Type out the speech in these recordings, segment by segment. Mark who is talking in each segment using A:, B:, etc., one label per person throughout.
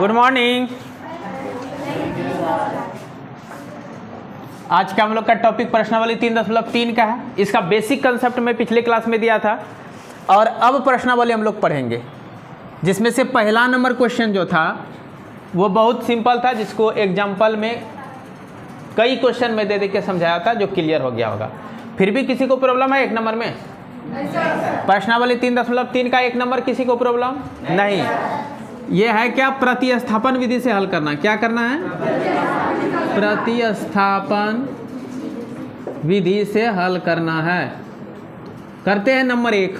A: Good morning. आज का हम लोग का टॉपिक प्रश्नावली 3.3 का है। इसका बेसिक कंसेप्ट मैं पिछले क्लास में दिया था और अब प्रश्नावली हम लोग पढ़ेंगे, जिसमें से पहला नंबर क्वेश्चन जो था वो बहुत सिंपल था, जिसको एग्जाम्पल में कई क्वेश्चन में दे के समझाया था, जो क्लियर हो गया होगा। फिर भी किसी को प्रॉब्लम है एक नंबर में? प्रश्नावली 3.3 का एक नंबर किसी को प्रॉब्लम नहीं। ये है क्या? प्रतिस्थापन विधि से हल करना। क्या करना है? प्रतिस्थापन विधि से हल करना है। करते हैं नंबर 1।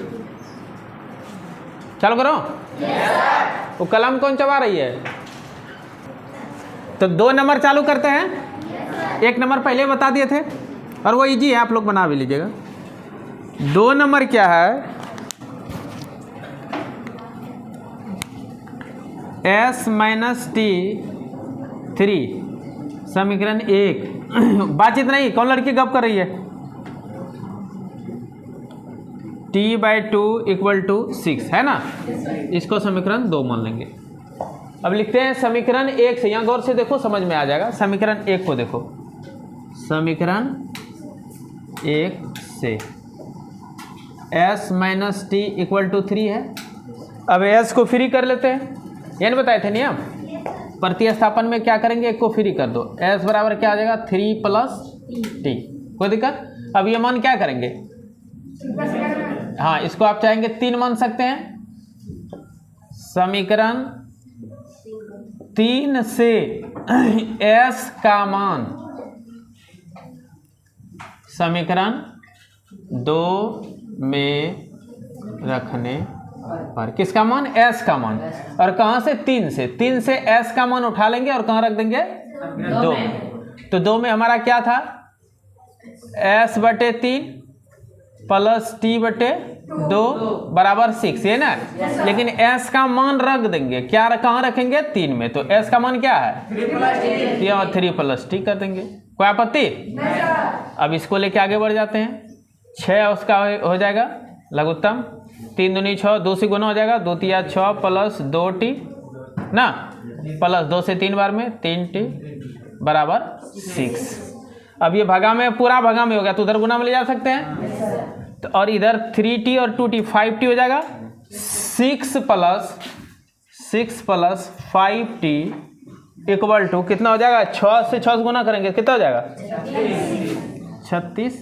A: चालू करो। वो कलम कौन चबा रही है? तो 2 नंबर चालू करते हैं। 1 नंबर पहले बता दिए थे और वो इजी है, आप लोग बना भी लीजिएगा। 2 नंबर क्या है? s माइनस टी 3 समीकरण 1। बातचीत नहीं, कौन लड़की गप कर रही है? t/2 = 6 है ना। इसको समीकरण 2 मान लेंगे। अब लिखते हैं समीकरण 1 से। यहाँ गौर से देखो, समझ में आ जाएगा। समीकरण 1 को देखो। समीकरण 1 से s माइनस टी = 3 है। अब s को फ्री कर लेते हैं। ये नहीं बताए थे नियम? प्रतिस्थापन में क्या करेंगे? 1 को फ्री कर दो। s बराबर क्या आ जाएगा? 3 + t। कोई दिक्कत? अब ये मान क्या करेंगे? हाँ, इसको आप चाहेंगे 3 मान सकते हैं। समीकरण 3 से s का मान समीकरण 2 में रखने पर किसका मान? s का मान। और कहां से? 3 से। 3 से s का मान उठा लेंगे और कहां रख देंगे? 2 में। तो 2 में हमारा क्या था? s/3 + t/2 बराबर 6, ये ना। लेकिन s का मान रख देंगे। क्या कहां रखेंगे? 3 में। तो s का मान क्या है? 3 + t कर देंगे। कोई आपत्ति? अब इसको लेके आगे बढ़ जाते हैं। 6 उसका हो जाएगा लघुत्तम। 3 दूनी 6, 2 से गुना हो जाएगा। 2 तिया 6 + 2t ना, प्लस 2 से 3 बार में 3t बराबर 6। अब ये भगा में, पूरा भगा में हो गया, तो उधर गुना में ले जा सकते हैं। तो और इधर 3t और 2t 5t हो जाएगा। 6 + 5t = कितना हो जाएगा? 6 से 6 से गुना करेंगे, कितना हो जाएगा? 36।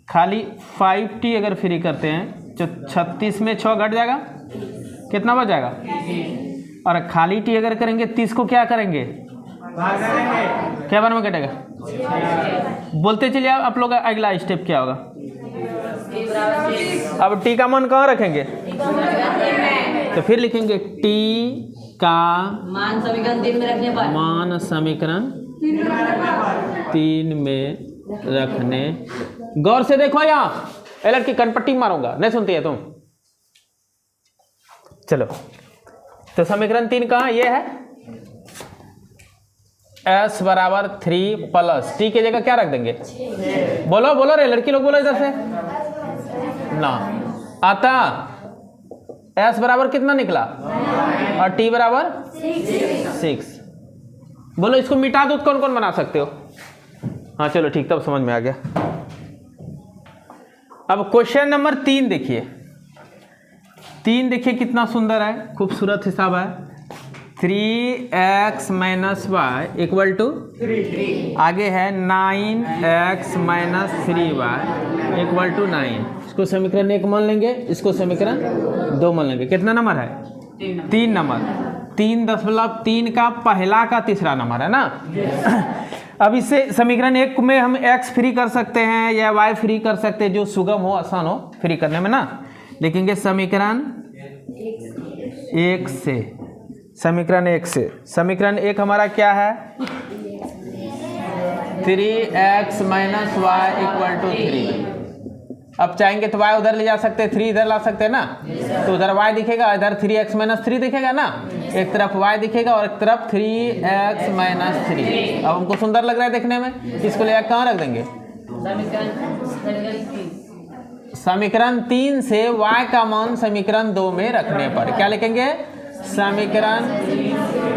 A: खाली 5t अगर फ्री करते हैं तो 36 में 6 घट जाएगा, कितना बच जाएगा? और खाली t अगर करेंगे 30 को क्या करेंगे? क्या बार में कटेगा? बोलते चलिए आप लोग, अगला स्टेप क्या होगा? अब t का मान कहाँ रखेंगे? तो फिर लिखेंगे t का मान समीकरण 3 में रखने पर, मान समीकरण 3 में रखने। गौर से देखो, यहाँ एलर की कनपट्टी मारूंगा, नहीं सुनती है तुम? चलो, तो समीकरण 3 कहाँ? ये है s बराबर 3 + t की जगह क्या रख देंगे? बोलो बोलो रे लड़की लोग, बोलो इधर से ना। आता s बराबर कितना निकला? और t बराबर 6। बोलो इसको मिटा दो, कौन कौन बना सकते हो? हाँ चलो ठीक, तब समझ में आ गया। अब क्वेश्चन नंबर 3 देखिए। 3 देखिए कितना सुंदर है, खूबसूरत हिसाब है। 3x - y = 3। आगे है 9x - 3y = 9। इसको समीकरण 1 मान लेंगे, इसको समीकरण 2 मान लेंगे। कितना नंबर है? 3 नंबर। 3.3 का पहला का तीसरा नंबर है ना। अब इससे समीकरण 1 में हम x फ्री कर सकते हैं या y फ्री कर सकते हैं, जो सुगम हो, आसान हो फ्री करने में ना। लिखेंगे समीकरण 1 से। समीकरण 1 से। समीकरण 1 हमारा क्या है? 3x - y = 3। अब चाहेंगे तो y उधर ले जा सकते हैं, 3 इधर ला सकते हैं ना। तो उधर y दिखेगा, इधर 3x - 3 दिखेगा ना। एक तरफ y दिखेगा और एक तरफ 3x - 3। अब हमको सुंदर लग रहा है देखने में, इसको ले कहाँ रख देंगे? समीकरण 3 से y का मान समीकरण 2 में रखने पर क्या लिखेंगे? समीकरण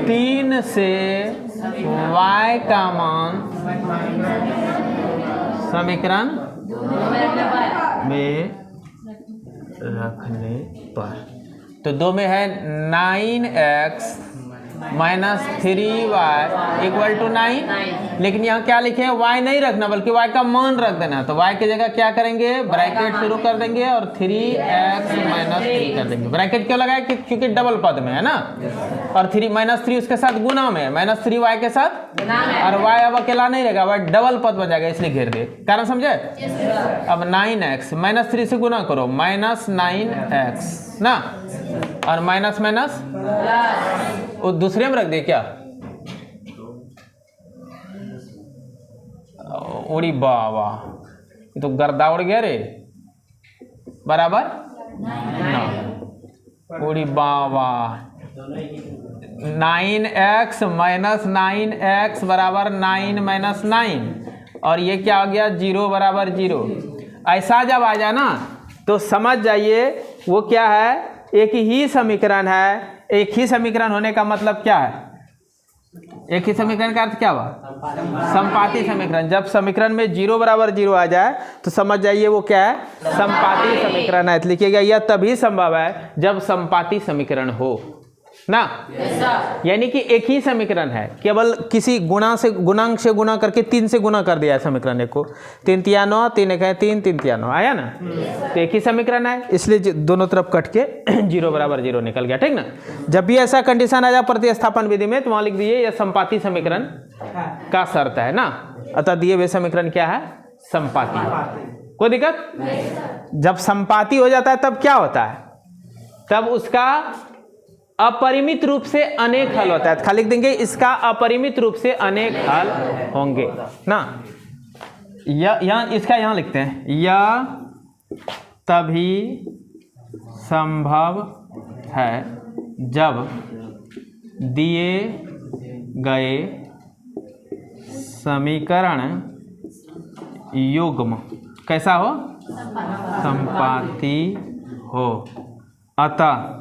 A: 3 से y का मान समीकरण में रखने पर, तो 2 में है 9x minus 3y equal to 9, लेकिन यहाँ क्या लिखे हैं, y नहीं रखना बल्कि y का मान रख देना। तो y की जगह क्या करेंगे, ब्रैकेट शुरू कर देंगे और 3x माइनस 3 कर देंगे। ब्रैकेट क्यों लगाए, क्योंकि डबल पद में है ना, और 3 माइनस 3 उसके साथ गुना में, माइनस 3 y के साथ, और y अब अकेला नहीं रहेगा, y डबल पद बन जाएगा, इसलिए घेर दे। कारण समझे। अब 9x माइनस 3 से गुना करो, माइनस 9x ना, और माइनस माइनस वो दूसरे में रख दे क्या, उड़ी बाबा, ये तो गर्दा उड़ गया रे, बराबर ना, उड़ी बाबा। 9x माइनस 9x बराबर 9 माइनस 9, और ये क्या हो गया, 0 बराबर 0। ऐसा जब आ जाए ना तो समझ जाइए वो क्या है, एक ही समीकरण है। एक ही समीकरण होने का मतलब क्या है, एक ही समीकरण का अर्थ क्या हुआ, समपाती समीकरण। जब समीकरण में 0 बराबर 0 आ जाए तो समझ जाइए वो क्या है, समपाती समीकरण है। लिखिएगा यह तभी संभव है जब समपाती समीकरण हो ना, यानी कि एक ही समीकरण है, केवल किसी गुणांक से गुणा करके 3 से गुना कर दिया है समीकरण को। 3 तिया 9, 3 एक है 3, 3 तिया 9 आया ना, तो एक ही समीकरण है, इसलिए दोनों तरफ कट के 0 बराबर 0 निकल गया। ठीक ना। जब भी ऐसा कंडीशन आ जाए प्रतिस्थापन विधि में तो वहां लिख दीजिए यह समपाती समीकरण का शर्त है ना, अतः दिए हुए समीकरण क्या है, समपाती। कोई दिक्कत। जब समपाती हो जाता है तब क्या होता है, तब उसका अपरिमित रूप से अनेक हल होता है। खाली लिख देंगे इसका अपरिमित रूप से अनेक हल होंगे ना। यहाँ इसका यहाँ लिखते हैं, यह तभी संभव है जब दिए गए समीकरण युग्म कैसा हो, समपाती हो, अतः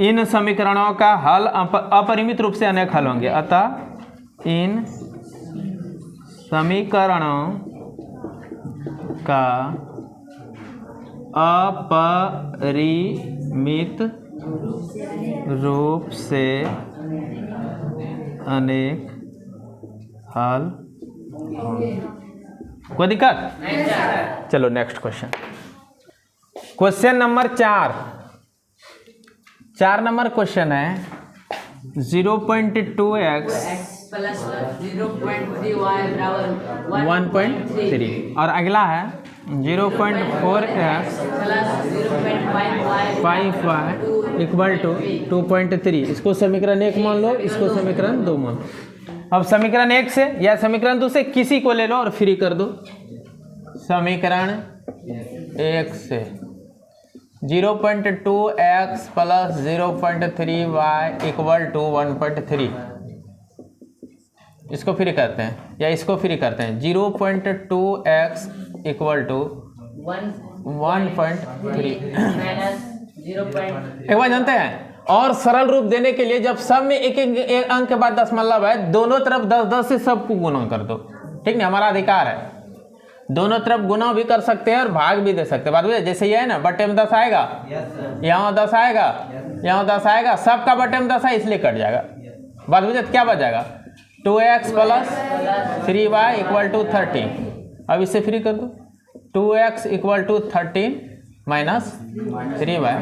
A: इन समीकरणों का हल अपरिमित रूप से अनेक हल होंगे। अतः इन समीकरणों का अपरिमित रूप से अनेक हल होंगे। कोई दिक्कत। चलो next question, question number 4 number question है 0.2x
B: प्लस 0.3y बराबर
A: 1.3, और अगला है 0.4x
B: plus
A: 5y equal to 2.3। इसको समीकरण 1 मान लो, इसको समीकरण 2 मान लो। अब समीकरण 1 से या समीकरण 2 से किसी को ले लो और फ्री कर दो। समीकरण 1 से 0.2x plus 0.3y equal to 1.3, इसको फ्री करते हैं या इसको फ्री करते हैं। 0.2x equal to 1.3। एक बार जानते हैं, और सरल रूप देने के लिए जब सब में एक अंक के बाद दशमलव है, दोनों तरफ 10-10 से सबको गुना कर दो। ठीक ना, हमारा अधिकार है, दोनों तरफ गुना भी कर सकते हैं और भाग भी दे सकते हैं। बात बुझे, जैसे ये है ना, बट्टे में 10 आएगा, यहाँ 10 आएगा, यहाँ 10 आएगा, सबका बट्टे में 10 है इसलिए कट जाएगा। बात बुझे, क्या बच जाएगा, 2x plus 3y equal to 13। अब इसे फ्री कर दो, 2x equal to 13 minus 3y,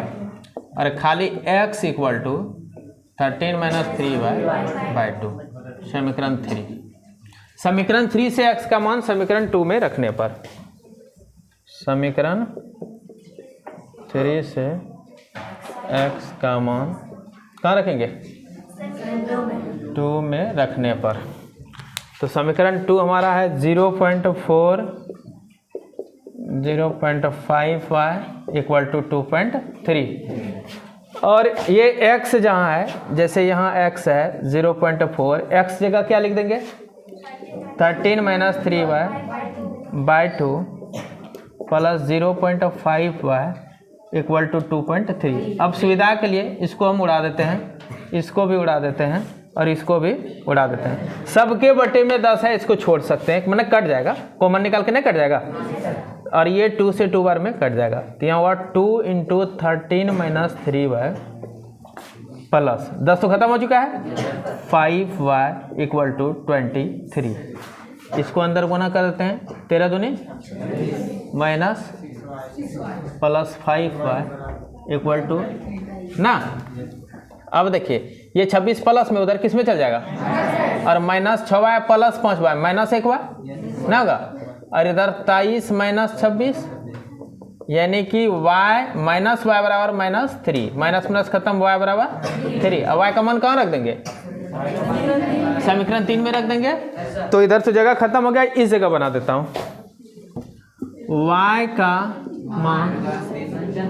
A: और खाली x equal to 13 minus 3y by 2। समीकरण 3, समीकरण 3 से x का मान समीकरण 2 में रखने पर, समीकरण 3 से x का मान कहाँ रखेंगे, 2 में रखने पर। तो समीकरण 2 हमारा है 0.4 0.5y इक्वल टू 2.3, और ये x जहाँ है, जैसे यहाँ x है 0.4, x जगह क्या लिख देंगे, 13 minus 3y by 2 plus 0.5y equal to 2.3। अब सुविधा के लिए इसको हम उड़ा देते हैं, इसको भी उड़ा देते हैं और इसको भी उड़ा देते हैं। सबके बटे में 10 है, इसको छोड़ सकते हैं, मैंने कट जाएगा, कॉमन निकाल के नहीं कट जाएगा, और ये 2 से 2 बार में कट जाएगा। तो यहाँ हुआ 2 × 13 - 3y प्लस 10 तो खत्म हो चुका है, 5y = 23। इसको अंदर गुना कर देते हैं, 13 दूनी माइनस प्लस 5y = ना। अब देखिए ये 26 प्लस में उधर किस में चल जाएगा, और minus 6y plus 5y minus 1y ना होगा, और इधर 23 - 26 यानी कि y माइनस y बराबर -3, माइनस माइनस खत्म, y बराबर 3। अब y का मान कहाँ रख देंगे, समीकरण 3 में रख देंगे। तो इधर से जगह खत्म हो गया, इस जगह बना देता हूँ, y का मान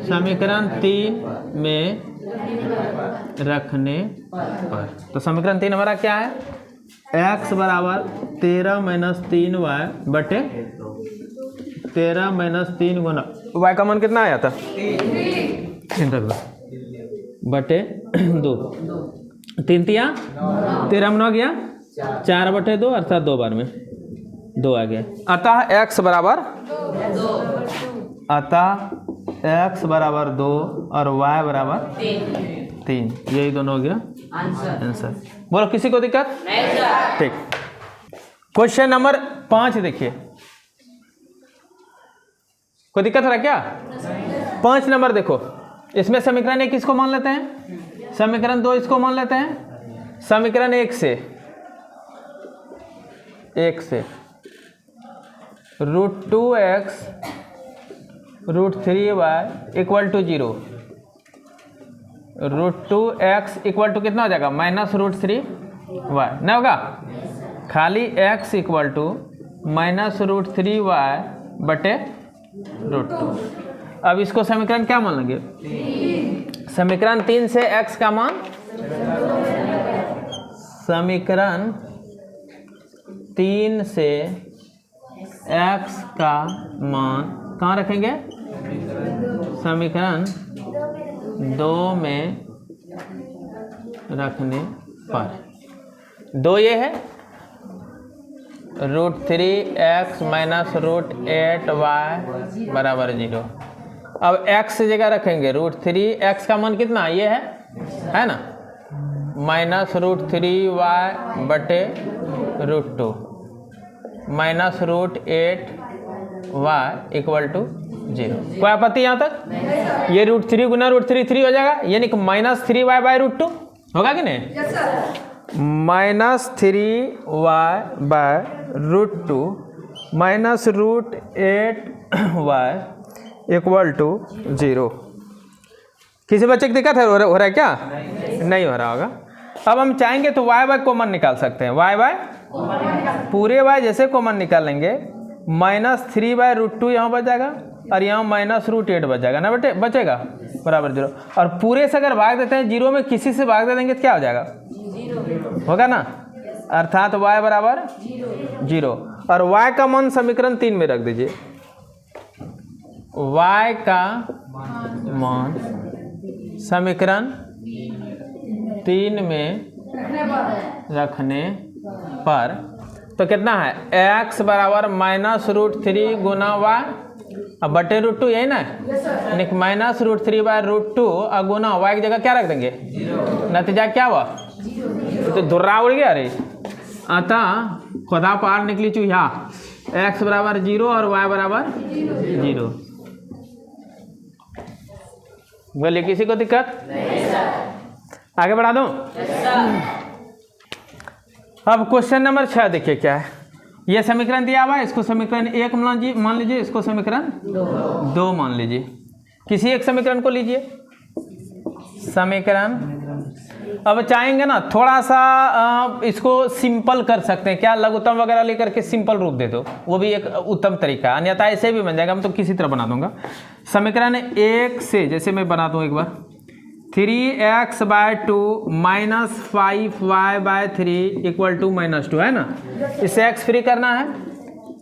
A: समीकरण 3 में रखने पर, तो समीकरण 3 हमारा क्या है, x बराबर 13 - 3y बटे 13 - 3 गुना y का मान कितना आया था, 3 रख दो बटे 2, 3 तिया 13 में 9 गया, 4 बटे 2 अर्थात 2 बार में 2 आ गया। अतः x बराबर 2 और y बराबर 3, यही दोनों हो गया आंसर। बोलो किसी को दिक्कत नहीं सर। ठीक, क्वेश्चन नंबर 5 देखिए, कोई दिक्कत हो रहा है क्या? 5 नंबर देखो, इसमें समीकरण 1 इसको मान लेते हैं, समीकरण 2 इसको मान लेते हैं, समीकरण 1 से √2x √3y = 0, √2x = कितना हो जाएगा, -√3y ना होगा, खाली x = -√3y बटे √2। अब इसको समीकरण क्या मान लेंगे, समीकरण 3 से x का मान, समीकरण 3 से x का मान कहाँ रखेंगे, समीकरण 2 में रखने पर। 2 ये है, √3x -√8y बराबर 0। अब x से जगह रखेंगे √3x का मान कितना ये है ना, -√3y बटे √2 -√8y = 0। कोई आपत्ति यहाँ तक? ये √3 गुना √3 3 हो जाएगा, यानी कि -3y/√2 होगा कि नहीं, -3y/√2 -√8y = 0। किसी बच्चे की दिक्कत है, हो रहा है क्या? नहीं हो रहा होगा। अब हम चाहेंगे तो y कॉमन निकाल सकते हैं, y पूरे y जैसे कॉमन निकालेंगे, -3/√2 यहाँ बच जाएगा और यहाँ -√8 बच जाएगा ना बेटे, बचेगा बराबर 0। और पूरे से अगर भाग देते हैं 0 में किसी से भाग दे देंगे तो क्या हो जाएगा, 0 होगा ना, अर्थात y बराबर 0। और y का मान समीकरण 3 में रख दीजिए, y का मान समीकरण 3 में रखने पर तो कितना है, x बराबर -√3 गुना y अब बटे √2 यही ना, यानी कि -√3/√2 और गुना y की जगह क्या रख देंगे, नतीजा क्या हुआ, तो धुर्रा उड़ गया रे। अतः खुदा पार निकली चूहा, x बराबर 0 और y बराबर 0। बोलिए किसी को दिक्कत? आगे बढ़ा दूं? अब क्वेश्चन नंबर 6 देखिए क्या है, ये समीकरण दिया हुआ है, इसको समीकरण 1 मान लीजिए, इसको समीकरण 2 मान लीजिए। किसी एक समीकरण को लीजिए, समीकरण, अब चाहेंगे ना थोड़ा सा इसको सिंपल कर सकते हैं, क्या लघुत्तम वगैरह लेकर के सिंपल रूप दे दो, वो भी एक उत्तम तरीका है, अन्यथा ऐसे भी बन जाएगा, हम तो किसी तरह बना दूंगा। समीकरण 1 से जैसे मैं बना दूं एक बार, 3x/2 -5y/3 = -2 है ना, इससे x फ्री करना है,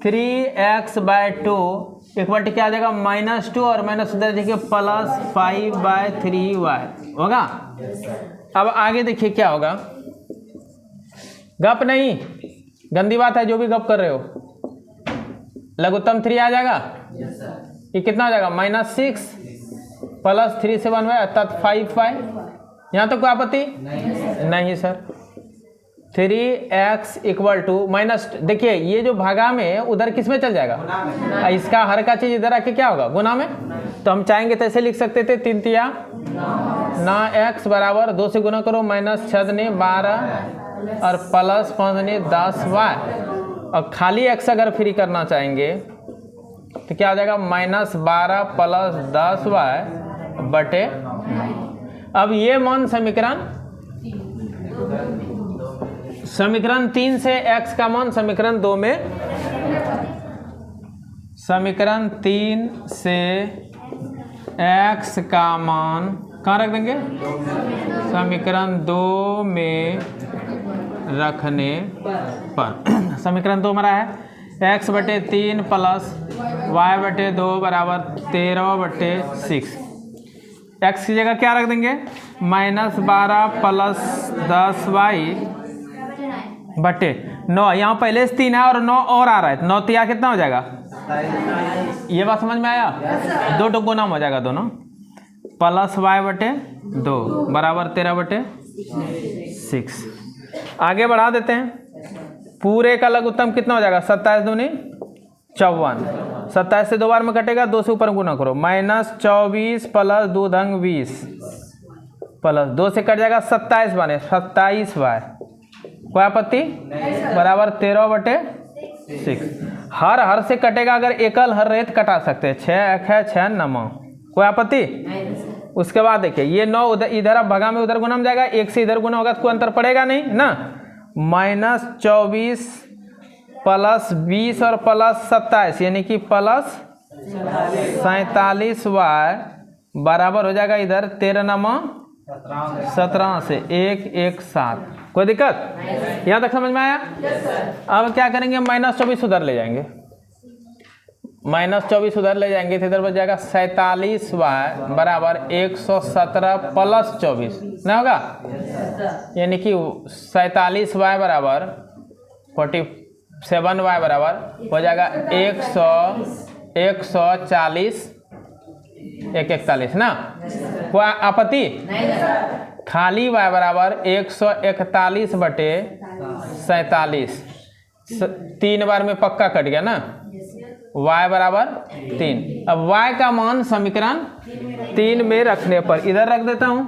A: 3x/2 इक्वल टू क्या आ जाएगा -2 और माइनस उधर देखिए +5/3y होगा। अब आगे देखिए क्या होगा, गप नहीं, गंदी बात है जो भी गप कर रहे हो। लघुत्तम 3 आ जाएगा, ये कितना हो जाएगा -6 + 3 से 1y अर्थात 5y। यहाँ तो कोई आपत्ति नहीं सर। 3x = माइनस, देखिए ये जो भागा में उधर किस में चल जाएगा, इसका हर का चीज इधर आके क्या होगा गुना में। तो हम चाहेंगे तो ऐसे लिख सकते थे 3 तिया 9x बराबर 2 से गुना करो -6 ने 12 और +5 ने 10y। और खाली x अगर फ्री करना चाहेंगे तो क्या हो जाएगा -12 + 10y बटे। अब ये मान समीकरण 3 से x का मान समीकरण 2 में, समीकरण 3 से x का मान कहाँ रख देंगे, समीकरण 2 में रखने पर। समीकरण 2 हमारा है x/3 + y/2 बराबर 13/6। x की जगह क्या रख देंगे -12 + 10y बटे 9। यहाँ पहले से 3 है और 9 और आ रहा है, 9 तिया कितना हो जाएगा, ये बात समझ में आया, 2 गुना हो जाएगा दोनों, +y/2 बराबर 13/6। आगे बढ़ा देते हैं, पूरे का लघुत्तम कितना हो जाएगा 27 दूनी 54, 27 से 2 बार में कटेगा, 2 से ऊपर गुना करो -24 + 2 × 20 + 2 से कट जाएगा 27 बने 27y। कोई आपत्ति बराबर 13/6। हर से कटेगा, अगर एकल हर रेत कटा सकते हैं, 6 है 6 9। कोई आपत्ति। उसके बाद देखिए ये 9 उधर इधर अब भगा में उधर गुना में जाएगा, 1 से इधर गुना होगा तो कोई अंतर पड़ेगा नहीं ना। -24 + 20 और +27 यानी कि +47y बराबर हो जाएगा इधर 13 9 17 से 1 1 7। कोई दिक्कत यहाँ तक समझ में आया। अब क्या करेंगे, -24 उधर ले जाएंगे, -24 उधर ले जाएंगे तो इधर बच जाएगा 47y बराबर 117 + 24 ना होगा, यानी कि 47y बराबर 47y बराबर हो जाएगा 140 141 ना। कोई आपत्ति, खाली y बराबर 141 बटे 47, 3 बार में पक्का कट गया ना, y बराबर 3। अब y का मान समीकरण 3 में रखने पर इधर रख देता हूं,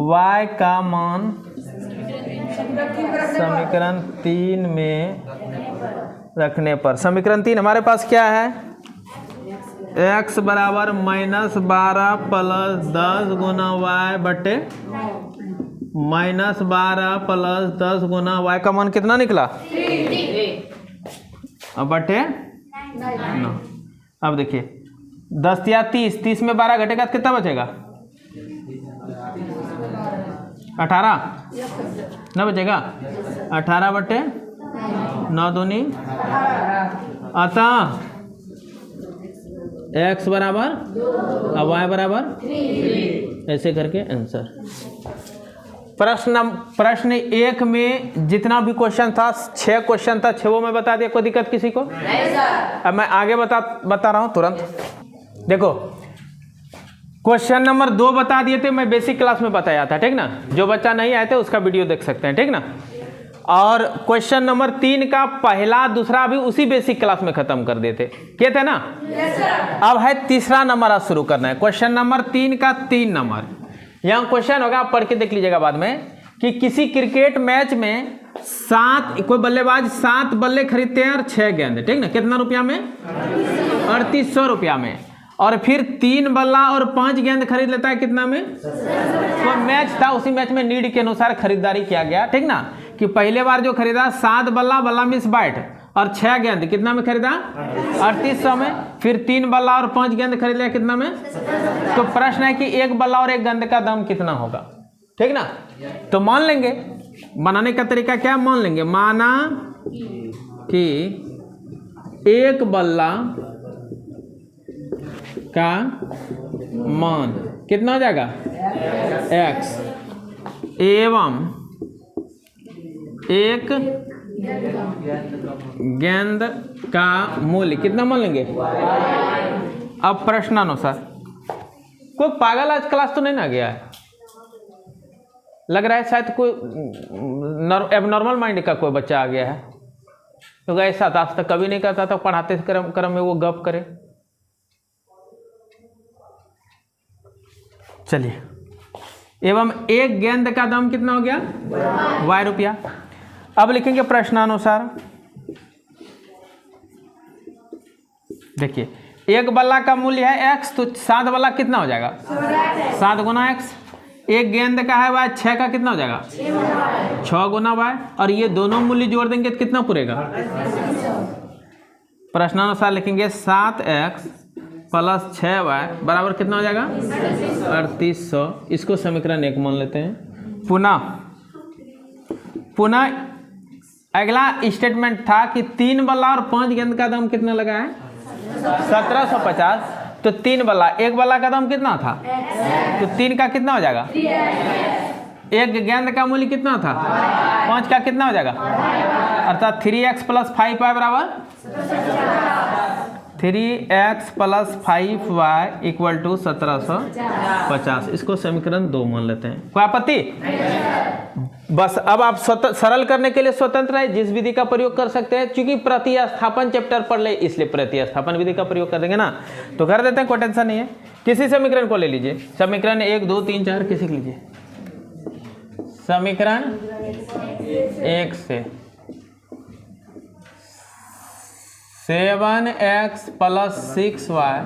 A: y का मान समीकरण 3 में रखने पर, समीकरण 3 हमारे पास क्या है, x बराबर -12 + 10 गुना y बटे -12 + 10 गुना y का मान कितना निकला, अब बटे 9। अब देखिए 10 या 30, 30 में 12 घटेगा तो कितना बचेगा 18 ना बचेगा, 18 बटे 9 दूनी, अतः x बराबर अब y बराबर, ऐसे करके आंसर। प्रश्न 1 में जितना भी क्वेश्चन था 6 क्वेश्चन था, 6 में बता दिया, कोई दिक्कत किसी को नहीं सर। अब मैं आगे बता रहा हूँ तुरंत। देखो क्वेश्चन नंबर 2 बता दिए थे, मैं बेसिक क्लास में बताया था, ठीक ना, जो बच्चा नहीं आए थे उसका वीडियो देख सकते हैं, ठीक ना। और क्वेश्चन नंबर 3 का पहला दूसरा भी उसी बेसिक क्लास में खत्म कर देते क्या थे ना। अब है तीसरा नंबर आज शुरू करना है, क्वेश्चन नंबर 3 का 3 नंबर। यहाँ क्वेश्चन होगा, आप पढ़ के देख लीजिएगा बाद में, कि किसी क्रिकेट मैच में 7 कोई बल्लेबाज 7 बल्ले खरीदते हैं और 6 गेंद, ठीक ना, कितना रुपया में 3800 रुपया में, और फिर 3 बल्ला और 5 गेंद खरीद लेता है कितना में, तो मैच था उसी मैच में नीड के अनुसार खरीदारी किया गया, ठीक ना, कि पहले बार जो खरीदा 7 बल्ला मिस बैट और 6 गेंद कितना में खरीदा 3800 में, फिर 3 बल्ला और 5 गेंद खरीद लिया कितना में। तो प्रश्न है कि 1 बल्ला और 1 गेंद का दाम कितना होगा, ठीक ना। तो मान लेंगे, बनाने का तरीका क्या मान लेंगे, माना कि एक बल्ला का मान कितना हो जाएगा x एवं एक गेंद का मूल्य कितना मान लेंगे। अब प्रश्नानुसार कोई पागल आज क्लास तो नहीं ना गया है, लग रहा है शायद कोई एबनॉर्मल माइंड का कोई बच्चा आ गया है, तो ऐसा आज तक कभी नहीं करता था, पढ़ाते क्रम में वो गप करे। चलिए, एवं एक गेंद का दाम कितना हो गया y रुपया। अब लिखेंगे प्रश्नानुसार, देखिए एक बल्ला का मूल्य है x, तो 7 बल्ला कितना हो जाएगा 7 गुना x। एक गेंद का है y, 6 का कितना हो जाएगा 6 गुना y, और ये दोनों मूल्य जोड़ देंगे तो कितना पूरेगा। प्रश्नानुसार लिखेंगे 7x प्लस 6y बराबर कितना हो जाएगा 3800। इसको समीकरण 1 मान लेते हैं। पुनः अगला स्टेटमेंट था कि 3 बल्ला और 5 गेंद का दाम कितना लगा है 1750। तो 3 बल्ला, एक बल्ला का दाम कितना था, तो 3 का कितना हो जाएगा, एक गेंद का मूल्य कितना था 5 का कितना हो जाएगा, अर्थात 3x प्लस 5y बराबर 3x plus 5y equal to 1750। इसको समीकरण 2 मान लेते हैं। कोई आपत्ति? बस अब आप सरल करने के लिए स्वतंत्र है, जिस विधि का प्रयोग कर सकते हैं। क्योंकि प्रतिस्थापन चैप्टर पढ़ ले, इसलिए प्रतिस्थापन विधि का प्रयोग कर देंगे ना, तो कर देते हैं, कोई टेंशन नहीं है। किसी समीकरण को ले लीजिए, समीकरण 1 2 3 4 किसी को लीजिए। समीकरण 1 से 7x प्लस 6y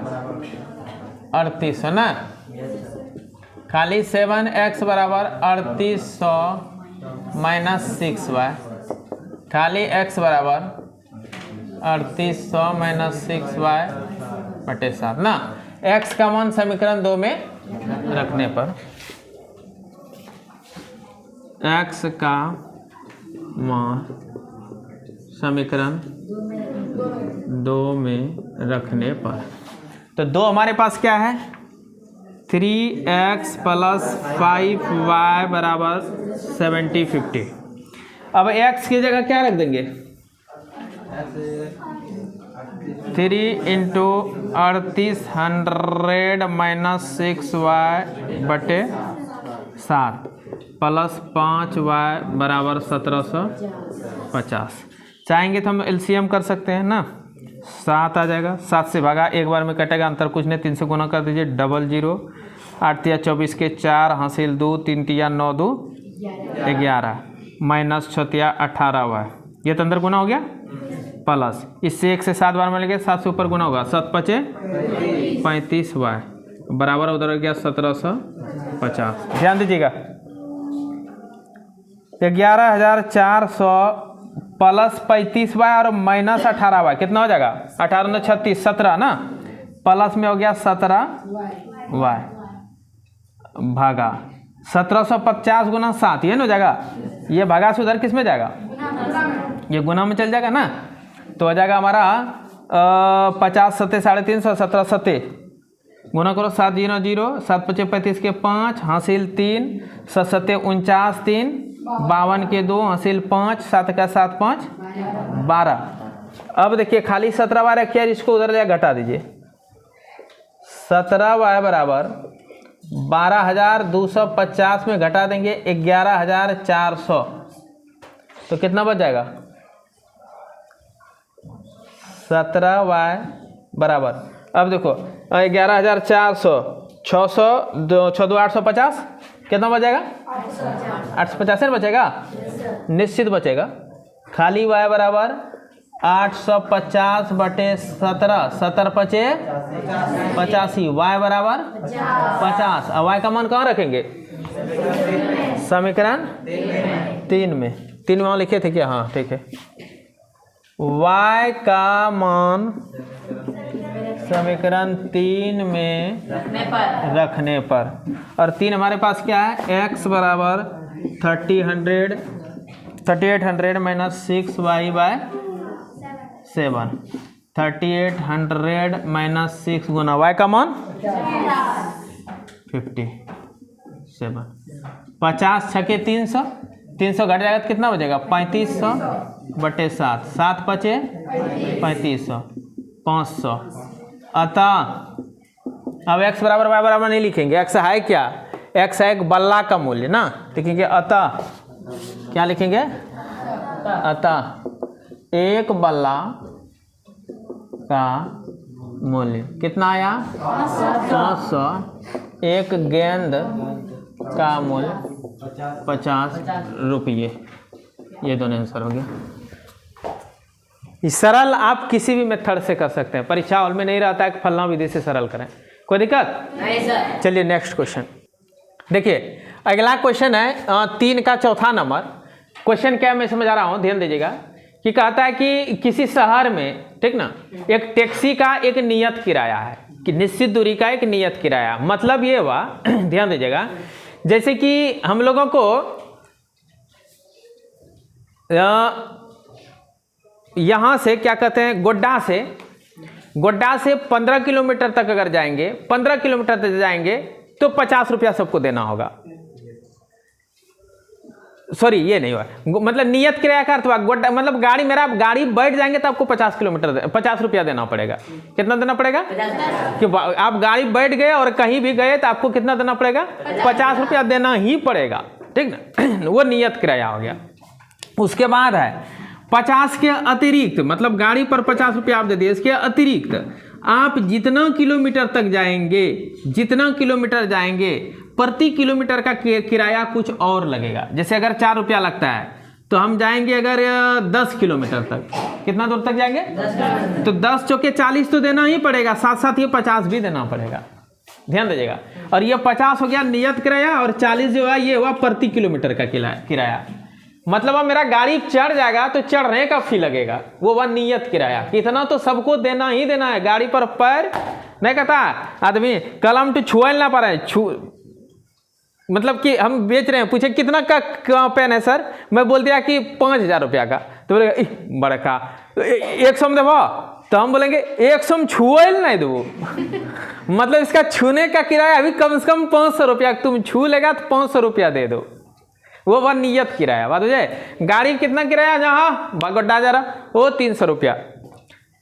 A: 3800 ना, खाली 7x बराबर 3800 माइनस 6y, खाली x बराबर 3800 माइनस 6y बटे 7 ना। x का मान समीकरण 2 में रखने पर, x का मान समीकरण 2 में रखने पर, तो 2 हमारे पास क्या है 3x प्लस 5y बराबर 7050। अब x की जगह क्या रख देंगे 3 इंटू 3800 माइनस 6y बटे 7 प्लस 5y बराबर 1750। चाहेंगे तो हम एलसीएम कर सकते हैं ना, 7 आ जाएगा, 7 से भागा एक बार में कटेगा, अंतर कुछ नहीं, 3 से गुना कर दीजिए, 00 8 तिया 24 के 4 हासिल 2 3 तिया 9 2 11 माइनस 6 तिया 18 हुआ, ये तो अंदर गुना हो गया, प्लस इससे 1 से 7 बार मिलेगा, 7 से ऊपर गुना होगा, 7 5 35 वाई बराबर उधर हो गया 1750। ध्यान दीजिएगा 11400 प्लस 35 वाई और माइनस 18 वाई कितना हो जाएगा 18 9 36 17 ना, प्लस में हो गया 17 वाई भागा 1750 गुना 7, ये ना हो जाएगा, ये भागा से उधर किस में जाएगा, ये गुना में चल जाएगा ना, तो हो जाएगा हमारा 50 7 350 17 7 गुना करो 7 0 0 7 5 35 के 5 हासिल 3 7 7 49 3 52 के 2 हासिल 5 7 का 7 5 12। अब देखिए खाली 17 वाई रखिए, इसको उधर जाए घटा दीजिए, 17 वाई बराबर 12250 में घटा देंगे 11400, तो कितना बच जाएगा 17 वाई बराबर, अब देखो 11400 600 6 2 850 कितना बच जाएगा 850 बचेगा, निश्चित बचेगा। खाली वाई बराबर 850 बटे 17 70 5 85 वाई बराबर 50। अब वाई का मान कहाँ रखेंगे समीकरण 3 में, 3 में लिखे थे क्या, हाँ ठीक है। y का मान समीकरण 3 में रखने पर, और 3 हमारे पास क्या है x बराबर 3800 माइनस 6y बाय 7, 3800 माइनस 6 गुना y का मान 57। 50 छके 300, 300 घट जाएगा तो कितना बचेगा 3500 बटे 7, 7 बचे 3500, 500। अतः अब x बराबर y बराबर नहीं लिखेंगे, x है क्या, x है एक बल्ला का मूल्य ना, लिखेंगे अतः क्या लिखेंगे, अतः एक बल्ला का मूल्य कितना आया 500, एक गेंद का मूल्य 50 रुपये। ये दोनों आंसर हो गया। सरल आप किसी भी मेथड से कर सकते हैं, परीक्षा हॉल में नहीं रहता है कि फलना विधि से सरल करें, कोई दिक्कत
B: नहीं सर।
A: चलिए नेक्स्ट क्वेश्चन देखिए। अगला क्वेश्चन है 3 का चौथा नंबर। क्वेश्चन क्या मैं समझा रहा हूँ, ध्यान दीजिएगा कि कहता है कि किसी शहर में, ठीक ना, एक टैक्सी का एक नियत किराया है, कि निश्चित दूरी का एक नियत किराया। मतलब ये हुआ ध्यान दीजिएगा, जैसे कि हम लोगों को यहाँ से क्या कहते हैं, गोड्डा से 15 किलोमीटर तक अगर जाएंगे, 15 किलोमीटर तक जाएंगे तो 50 रुपया सबको देना होगा। सॉरी ये नहीं हुआ, मतलब नियत किराया का अर्थ हुआ गोड्डा, मतलब गाड़ी बैठ जाएंगे तो आपको 50 रुपया देना पड़ेगा। कितना देना पड़ेगा, कि आप गाड़ी बैठ गए और कहीं भी गए तो आपको कितना देना पड़ेगा 50 रुपया देना ही पड़ेगा, ठीक ना। वो नियत किराया हो गया। उसके बाद है 50 के अतिरिक्त, मतलब गाड़ी पर 50 रुपया आप दे दिए, इसके अतिरिक्त आप जितना किलोमीटर तक जाएंगे, जितना किलोमीटर जाएंगे प्रति किलोमीटर का किराया कुछ और लगेगा। जैसे अगर 4 रुपया लगता है तो हम जाएंगे अगर 10 किलोमीटर तक, कितना दूर तक जाएंगे 10, तो 10 चौके 40 तो देना ही पड़ेगा, साथ साथ ये 50 भी देना पड़ेगा, ध्यान दीजिएगा। और ये 50 हो गया नियत किराया, और 40 जो है ये हुआ प्रति किलोमीटर का किराया। मतलब अब मेरा गाड़ी चढ़ जाएगा तो चढ़ने का फी लगेगा, वो वह नियत किराया। कितना तो सबको देना ही देना है। गाड़ी पर पैर नहीं कहता आदमी कलम तो छुएल ना पा रहे, मतलब कि हम बेच रहे हैं, पूछे कितना का पेन है सर, मैं बोल दिया कि 5000 रुपया का, तो बोलेगा बड़ा का 100 में देवो, तो हम बोलेंगे 100 में छुएल नहीं देवो मतलब इसका छूने का किराया अभी कम से कम 500 रुपया, तुम छू लेगा तो 500 रुपया दे दो, वो वह नियत किराया। बात हो जाए। गाड़ी कितना किराया जहाँ बागोड्डा जा रहा वो 300 रुपया,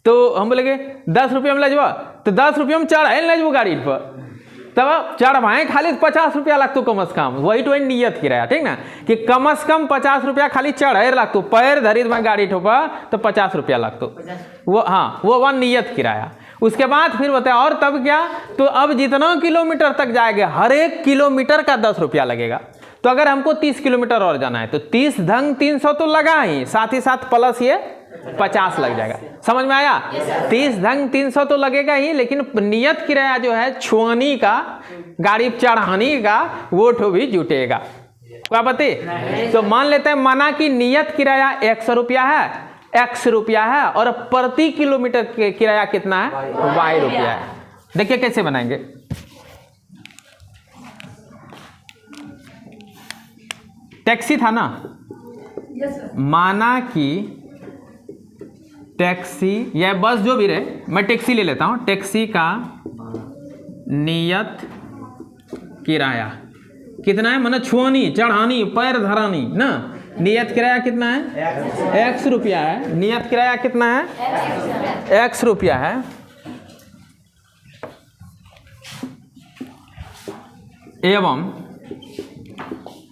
A: तो हम बोलेंगे 10 रुपया में ले जाओ, तो 10 रुपया में चढ़ ले जाओ गाड़ी पर, तब चढ़वाएँ खाली 50 रुपया लगतो कम से कम, वही तो नियत किराया, ठीक ना, कि कम से कम 50 रुपया खाली चढ़े लगतो, पैर धरी में गाड़ी ठोपा तो 50 रुपया लगतो, वो हाँ वो वह नियत किराया। उसके बाद फिर बताया और तब क्या, तो अब जितना किलोमीटर तक जाएंगे हर एक किलोमीटर का 10 रुपया लगेगा। तो अगर हमको 30 किलोमीटर और जाना है तो 30 × 300 तो लगा ही, साथ ही साथ प्लस ये 50 लग जाएगा। समझ में आया? 30 × 300 तो लगेगा ही, लेकिन नियत किराया जो है छुआनी का, गाड़ी चढ़ानी का, वो ठो भी जुटेगा। क्या बते? तो मान लेते हैं माना कि नियत किराया 100 रुपया है, x रुपया है, और प्रति किलोमीटर किराया कितना है y रुपया है। देखिए कैसे बनाएंगे। टैक्सी था ना, माना कि टैक्सी या बस जो भी रहे, मैं टैक्सी ले लेता हूं, टैक्सी का नियत किराया कितना है, माना छुआनी चढ़ानी पैर धरानी ना, नियत किराया कितना है x रुपया है। नियत किराया कितना है x रुपया है, एवं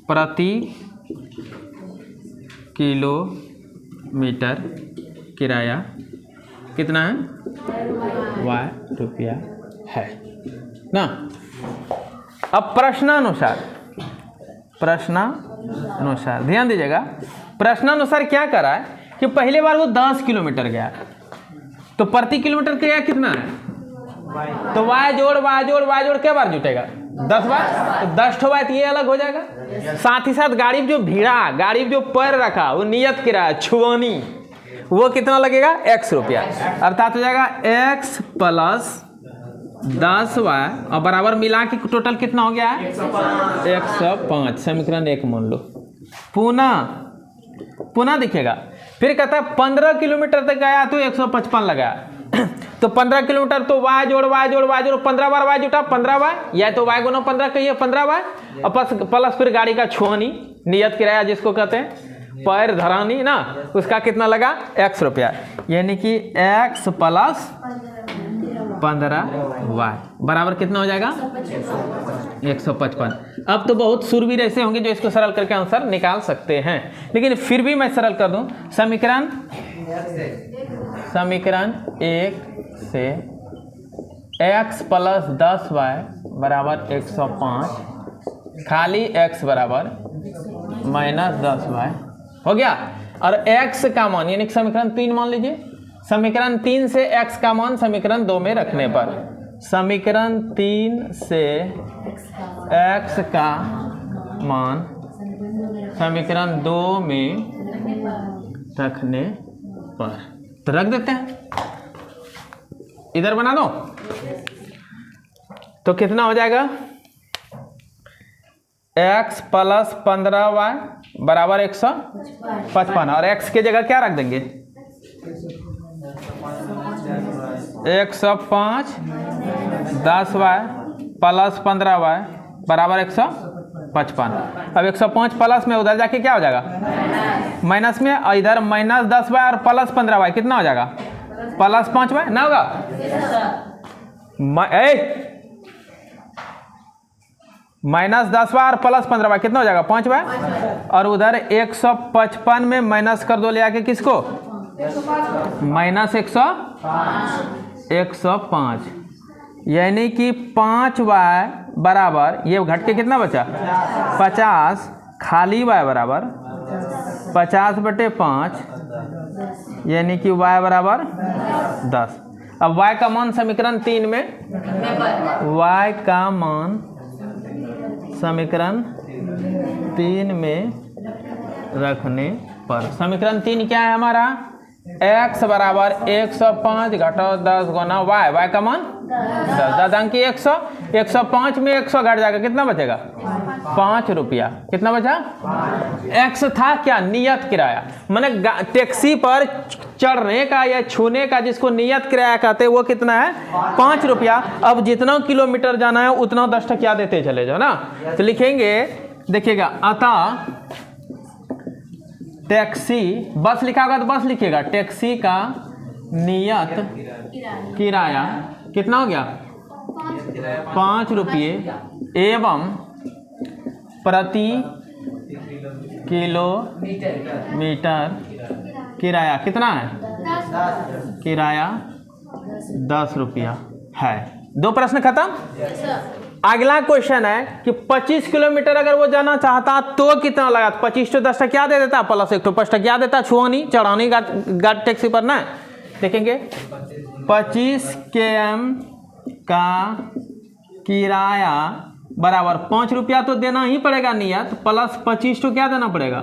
A: प्रति किलोमीटर किराया कितना है y रुपया है ना। अब प्रश्नानुसार ध्यान दीजिएगा, प्रश्नानुसार क्या करा है कि पहले बार वो 10 किलोमीटर गया तो प्रति किलोमीटर किराया कितना है, तो y जोड़ क्या बार जुटेगा 10 बार, तो 10 ठो बार ये अलग हो जाएगा। साथ ही साथ गाड़ी जो भिड़ा, गाड़ी जो पैर रखा वो नियत किराया छुआनी, वो कितना लगेगा x रुपया, अर्थात हो जाएगा x + 10y और बराबर मिला के टोटल कितना हो गया है 105। समीकरण 1 मान लो। पुनः दिखेगा, फिर कहता है 15 किलोमीटर तक गया तो 155 लगा, तो 15 किलोमीटर तो y जोड़ 15 बार y जुटा 15y, या तो y गुना 15 कहिए 15y, और प्लस फिर गाड़ी का छुआनी नियत किराया जिसको कहते हैं, पैर धरानी ना, उसका कितना लगा x रुपया, यानी कि x प्लस 15y बराबर कितना हो जाएगा 155। अब तो बहुत सूरवीर ऐसे होंगे जो इसको सरल करके आंसर निकाल सकते हैं, लेकिन फिर भी मैं सरल कर दूं। समीकरण 1 से x प्लस 10y बराबर 105, खाली x बराबर माइनस 10y हो गया। और x का मान यानी समीकरण 3 मान लीजिए, समीकरण 3 से x का मान समीकरण 2 में रखने पर, समीकरण 3 से x का मान समीकरण 2 में रखने पर, तो रख देते हैं, इधर बना दो, तो कितना हो जाएगा x प्लस 15y बराबर 155, और x की जगह क्या रख देंगे 105, 10y प्लस 15y बराबर 155। अब 105 प्लस में उधर जाके क्या हो जाएगा माइनस में, और इधर माइनस 10y और प्लस 15y कितना हो जाएगा प्लस 5y ना होगा। माइनस 10y और प्लस 15y कितना हो जाएगा 5y, और उधर 155 में माइनस कर दो ले आके किसको माइनस 105, यानी कि 5y बराबर, ये घट के कितना बचा 50, खाली y बराबर 50/5, यानी कि y बराबर 10। अब y का मान समीकरण 3 में, y का मान समीकरण 3 में रखने पर, समीकरण 3 क्या है हमारा x बराबर 105 घटाओ 10 गुना y का मान 10 अंक 100, 105 में 100 घट जाएगा, कितना बचेगा 5 रुपया, कितना बचा x था क्या नियत किराया, मैंने टैक्सी पर चढ़ने का या छूने का जिसको नियत किराया कहते हैं वो कितना है 5 रुपया। अब जितना किलोमीटर जाना है उतना 10 टका देते चले जाओ ना, तो लिखेंगे देखिएगा अतः टैक्सी, बस लिखा होगा तो बस लिखिएगा, टैक्सी का नियत किराया कितना हो गया 5 रुपये एवं प्रति किलोमीटर किराया कितना है, किराया 10 रुपया है। 2 प्रश्न खत्म। अगला क्वेश्चन है कि 25 किलोमीटर अगर वो जाना चाहता तो कितना लगा, 25 तो 10 टका क्या दे देता प्लस 1 तो 5 टका क्या देता, छुआनी चढ़ानी गाड़ी टैक्सी पर ना। देखेंगे 25 km का किराया बराबर 5 रुपया तो देना ही पड़ेगा नियत, प्लस 25 तो क्या देना पड़ेगा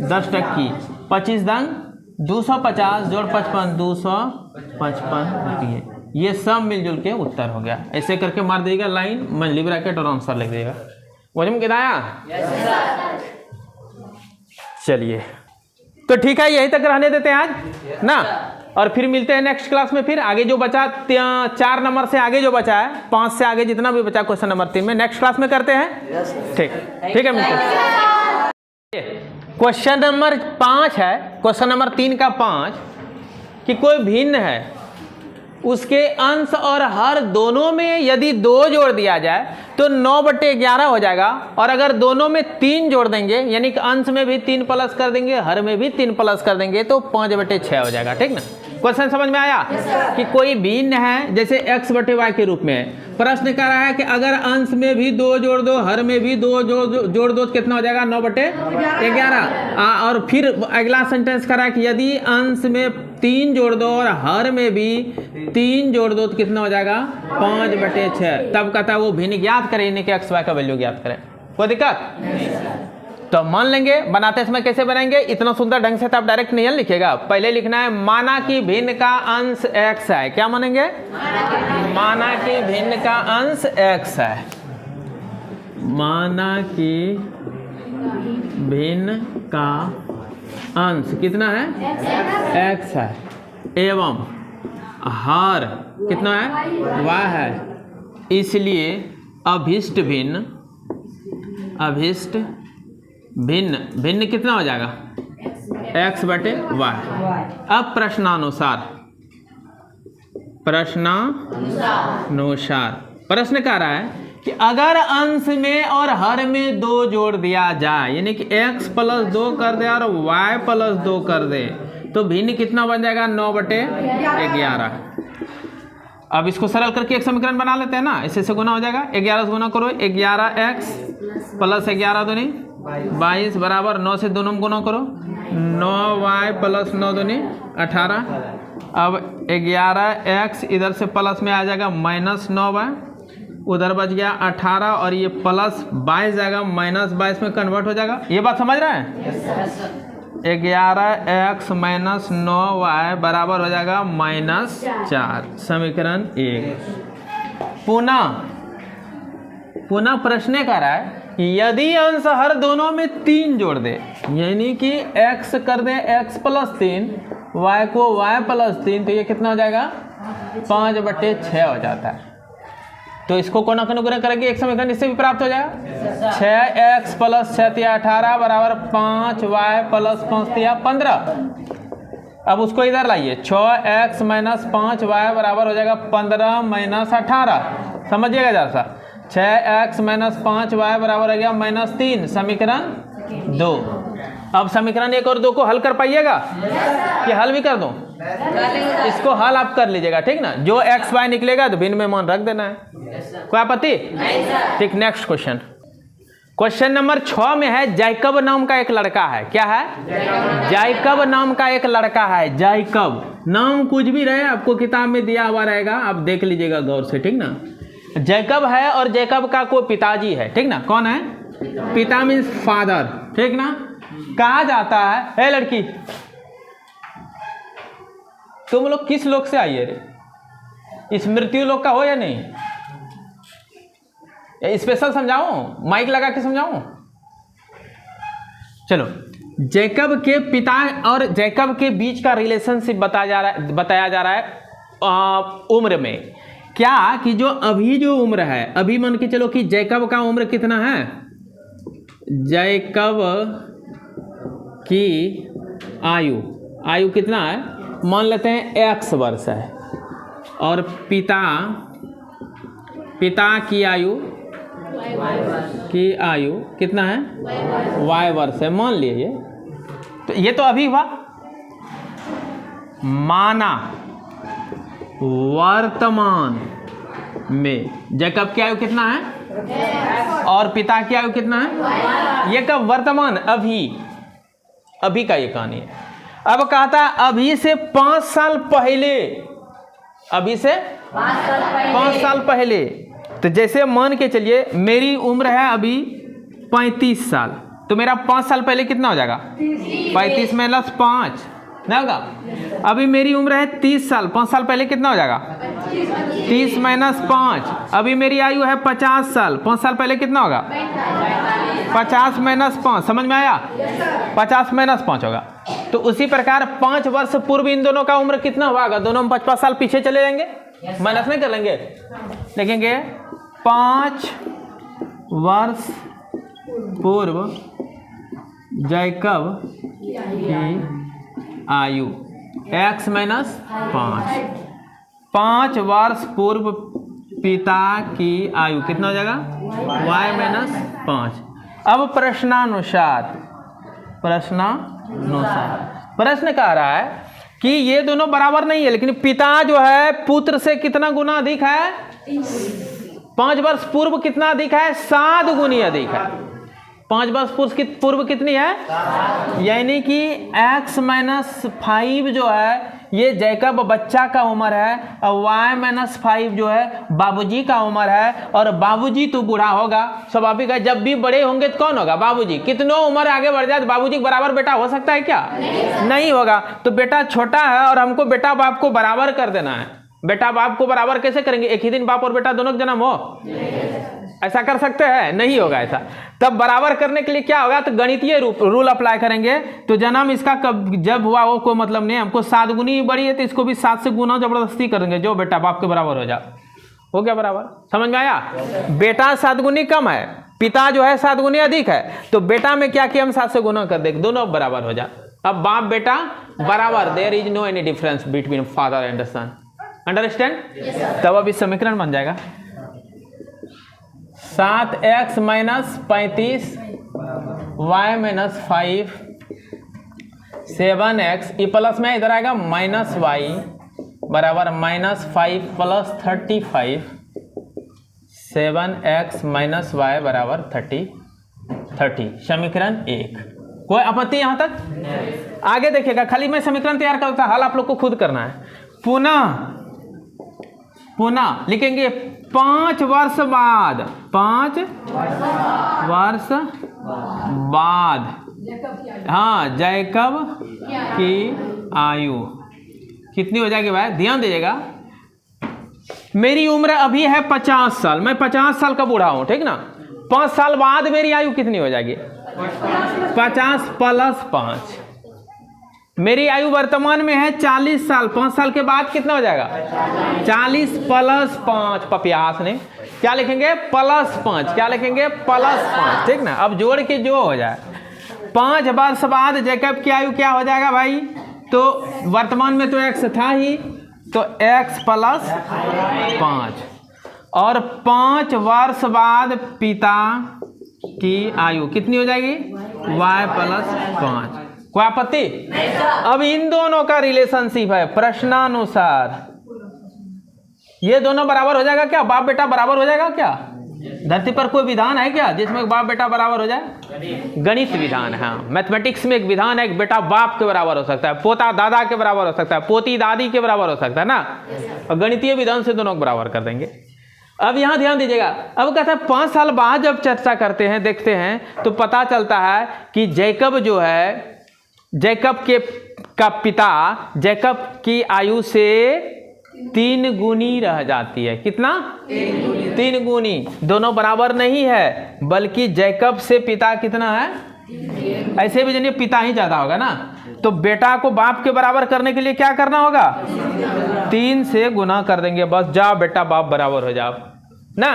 A: 10 टक्की, 25 दंग 250 जोड़ 55 255 रुपये। ये सब मिलजुल के उत्तर हो गया। ऐसे करके मार देगा लाइन, मंजली ब्रैकेट और आंसर लिख देगा। वजन कितना आया? चलिए तो ठीक है, यही तक रहने देते हैं आज ना, और फिर मिलते हैं नेक्स्ट क्लास में। फिर आगे जो बचा 4 नंबर से आगे जो बचा है, 5 से आगे जितना भी बचा क्वेश्चन नंबर 3 में नेक्स्ट क्लास में करते हैं। ठीक है मिलते हैं। क्वेश्चन नंबर 5 है, क्वेश्चन नंबर 3 का 5 कि कोई भिन्न है, उसके अंश और हर दोनों में यदि 2 जोड़ दिया जाए तो 9/11 हो जाएगा, और अगर दोनों में 3 जोड़ देंगे यानी कि अंश में भी 3 प्लस कर देंगे, हर में भी 3 प्लस कर देंगे तो 5/6 हो जाएगा। ठीक ना, क्वेश्चन समझ में आया? कि कोई भिन्न है जैसे x/y के रूप में, प्रश्न कर रहा है कि अगर अंश में भी 2 जोड़ दो, हर में भी 2 जोड़ दो तो कितना हो जाएगा 9/11। और फिर अगला सेंटेंस कर रहा है कि यदि अंश में 3 जोड़ दो और हर में भी 3 जोड़ दो तो कितना हो जाएगा 5/6। तब कहता है वो भिन्न ज्ञात करें, यानी कि x/y का वैल्यू ज्ञात करें। कोई दिक्कत? तो मान लेंगे, बनाते समय कैसे बनाएंगे, इतना सुंदर ढंग से तो आप डायरेक्ट नहीं लिखेगा, पहले लिखना है माना कि भिन्न का अंश x है। क्या मानेंगे? माना कि भिन्न का अंश x है, माना कि भिन्न का अंश कितना है x है, एवं हर कितना है y है, इसलिए अभिष्ट भिन्न भिन्न कितना हो जाएगा x बटे y। अब प्रश्नानुसार प्रश्न कह रहा है कि अगर अंश में और हर में 2 जोड़ दिया जाए, यानी कि x प्लस 2 कर दे और y प्लस 2 कर दे, तो भिन्न कितना बन जाएगा 9 बटे 11। अब इसको सरल करके एक समीकरण बना लेते हैं ना, इससे गुना हो जाएगा। 11 से गुना करो, 11x प्लस 11 दूनी 22 बराबर 9 से दोनों में गुना करो, 9y प्लस 9 दूनी 18। अब 11x इधर से प्लस में आ जाएगा माइनस 9y, उधर बच गया 18 और ये प्लस 22 जाएगा माइनस 22 में कन्वर्ट हो जाएगा। ये बात समझ रहे हैं? 11x माइनस 9y बराबर हो जाएगा -4, समीकरण 1। पुनः प्रश्न कर रहा है कि यदि अंश हर दोनों में 3 जोड़ दे, यानी कि x कर दे x प्लस 3, y को y प्लस 3, तो ये कितना हो जाएगा 5 बटे 6 हो जाता है। तो इसको कोना गुना करेंगे, एक समीकरण इससे भी प्राप्त हो जाएगा। 6x प्लस 6 तिया 18 बराबर 5y प्लस 5 तिया 15। अब उसको इधर लाइए, 6x माइनस 5y बराबर हो जाएगा 15 माइनस 18। समझिएगा जरा सा, 6x माइनस 5y बराबर हो गया -3, समीकरण 2। अब समीकरण 1 और 2 को हल कर पाइएगा कि हल भी कर दूं? इसको हल आप कर लीजिएगा, ठीक ना। जो x y निकलेगा तो भिन्न में मान रख देना है, कोई आपत्ति? ठीक। नेक्स्ट क्वेश्चन नंबर 6 में है, जैकब नाम का एक लड़का है। क्या है? जैकब नाम का एक लड़का है। जैकब नाम कुछ भी रहे, आपको किताब में दिया हुआ रहेगा, आप देख लीजिएगा गौर से, ठीक ना। जैकब है और जैकब का कोई पिताजी है, ठीक ना। कौन है? पिता मीन्स फादर, ठीक ना। कहा जाता है, हे लड़की तुम लोग किस लोक से आई है रे? इस मृत्यु लोक का हो या नहीं? स्पेशल समझाऊं, माइक लगा के समझाऊं? चलो, जैकब के पिता और जैकब के बीच का रिलेशनशिप बताया जा रहा है उम्र में। क्या कि जो अभी जो उम्र है, अभी मान के चलो कि जैकब का उम्र कितना है? जैकब की आयु कितना है? मान लेते हैं x वर्ष है, और पिता की आयु कितना है? y वर्ष है, मान लिए। तो ये तो अभी हुआ। माना वर्तमान में जैकब की आयु कितना है और पिता की आयु कितना है? ये कब? वर्तमान, अभी का ये कहानी है। अब कहता है अभी से 5 साल पहले, अभी से 5 साल पहले। तो जैसे मान के चलिए मेरी उम्र है अभी 35 साल, तो मेरा 5 साल पहले कितना हो जाएगा? 35 माइनस 5 ना होगा। अभी मेरी उम्र है 30 साल, 5 साल पहले कितना हो जाएगा? 30 माइनस 5। अभी मेरी आयु है 50 साल, 5 साल पहले कितना होगा? 50 माइनस 5। समझ में आया? 50 माइनस 5 होगा। तो उसी प्रकार 5 वर्ष पूर्व इन दोनों का उम्र कितना होगा? दोनों में 5-5 साल पीछे चले जाएंगे, माइनस नहीं कर लेंगे। देखेंगे 5 वर्ष पूर्व जैकब की आयु x माइनस 5 वर्ष पूर्व पिता की आयु कितना हो जाएगा? y minus 5। अब प्रश्नानुसार प्रश्न कह रहा है कि ये दोनों बराबर नहीं है, लेकिन पिता जो है पुत्र से कितना गुना अधिक है? 5 वर्ष पूर्व कितना अधिक है? 7 गुनी अधिक है। 5 वर्ष पूर्व कितनी है? यानी कि x माइनस 5 जो है ये जैकब बच्चा का उम्र है, और y माइनस 5 जो है बाबूजी का उम्र है। और बाबूजी तो बूढ़ा होगा, स्वाभाविक है, जब भी बड़े होंगे तो कौन होगा? बाबूजी। कितनों उम्र आगे बढ़ जाए बाबूजी के बराबर बेटा हो सकता है क्या? नहीं होगा। तो बेटा छोटा है और हमको बेटा बाप को बराबर कर देना है। बेटा बाप को बराबर कैसे करेंगे? एक ही दिन बाप और बेटा दोनों का जन्म हो। ऐसा कर सकते हैं? नहीं होगा ऐसा। तब बराबर करने के लिए क्या होगा, तो गणितीय रूल अप्लाई करेंगे। तो जन्म इसका कब जब हुआ वो कोई मतलब नहीं, हमको 7 गुनी बड़ी है तो इसको भी 7 से गुना जबरदस्ती करेंगे, जो बेटा बाप के बराबर हो जा। हो गया बराबर, समझ में आया? बेटा 7 गुनी कम है, पिता जो है 7 गुनी अधिक है, तो बेटा में क्या किया हम 7 से गुना कर देंगे, दोनों बराबर हो जा। अब बाप बेटा बराबर, there is no any difference between father and son. Understand? तब अब इस समीकरण बन जाएगा 7x minus 35 y minus 5 7x, ये प्लस में इधर आएगा माइनस y बराबर minus 5 plus 35 7x minus y बराबर 30। समीकरण 1। कोई आपत्ति यहाँ तक? आगे देखिएगा, खाली मैं समीकरण तैयार करता, हल आप लोग को खुद करना है। पुनः लिखेंगे 5 वर्ष बाद, 5 वर्ष बाद, हाँ, जैकब की आयु कितनी हो जाएगी भाई? ध्यान दीजिएगा, मेरी उम्र अभी है 50 साल, मैं 50 साल का बूढ़ा हूं, ठीक ना? 5 साल बाद मेरी आयु कितनी हो जाएगी? 50 प्लस 5। मेरी आयु वर्तमान में है 40 साल, 5 साल के बाद कितना हो जाएगा? 40 प्लस 5। पपियास ने क्या लिखेंगे? प्लस 5। क्या लिखेंगे? प्लस 5, ठीक ना? अब जोड़ के जो हो जाए, 5 वर्ष बाद जैकब की आयु क्या हो जाएगा भाई? तो वर्तमान में तो x था ही, तो x प्लस 5, और 5 वर्ष बाद पिता की आयु कितनी हो जाएगी? y plus 5। कोई आपत्ति? अब इन दोनों का रिलेशनशिप है प्रश्नानुसार, ये दोनों बराबर हो जाएगा क्या? बाप बेटा बराबर हो जाएगा क्या? धरती पर कोई विधान है क्या जिसमें बाप बेटा बराबर हो जाए? गणित विधान है। मैथमेटिक्स में एक विधान है, बेटा बाप के बराबर हो सकता है, पोता दादा के बराबर हो सकता है, पोती दादी के बराबर हो सकता है ना, और गणितीय विधान से दोनों को बराबर कर देंगे। अब यहाँ ध्यान दीजिएगा, अब कहता है 5 साल बाद जब चर्चा करते हैं, देखते हैं, तो पता चलता है कि जैकब जो है, जैकब का पिता जैकब की आयु से 3 गुनी रह जाती है। कितना? 3 गुनी। दोनों बराबर नहीं है, बल्कि जैकब से पिता कितना है? ऐसे भी जानिए पिता ही ज्यादा होगा ना, तो बेटा को बाप के बराबर करने के लिए क्या करना होगा? 3 से गुना कर देंगे, बस जाओ बेटा बाप बराबर हो जाओ ना।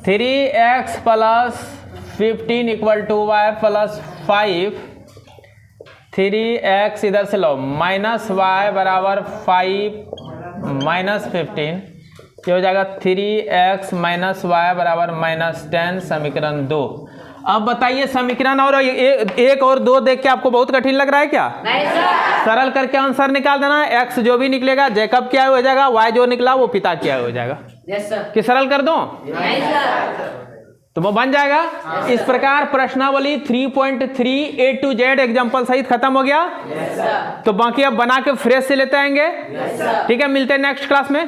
A: 3x plus 15 equal to y plus 5। 3x इधर से लो, माइनस y बराबर 5 माइनस 15, ये हो जाएगा 3x माइनस y बराबर माइनस 10। समीकरण 2। अब बताइए समीकरण और 1 और 2 देख के आपको बहुत कठिन लग रहा है क्या?
B: नहीं सर।
A: सरल करके आंसर निकाल देना है। x जो भी निकलेगा जैकब क्या हो जाएगा, y जो निकला वो पिता क्या हो जाएगा।
B: Yes sir.
A: कि सरल कर दो?
B: नहीं सर।
A: तो वो बन जाएगा। इस प्रकार प्रश्नावली 3.3 A to Z एग्जाम्पल सहित खत्म हो गया।
B: Yes sir.
A: तो बाकी अब बना के फ्रेश से लेते आएंगे।
B: Yes sir.
A: ठीक है, मिलते हैं नेक्स्ट क्लास में।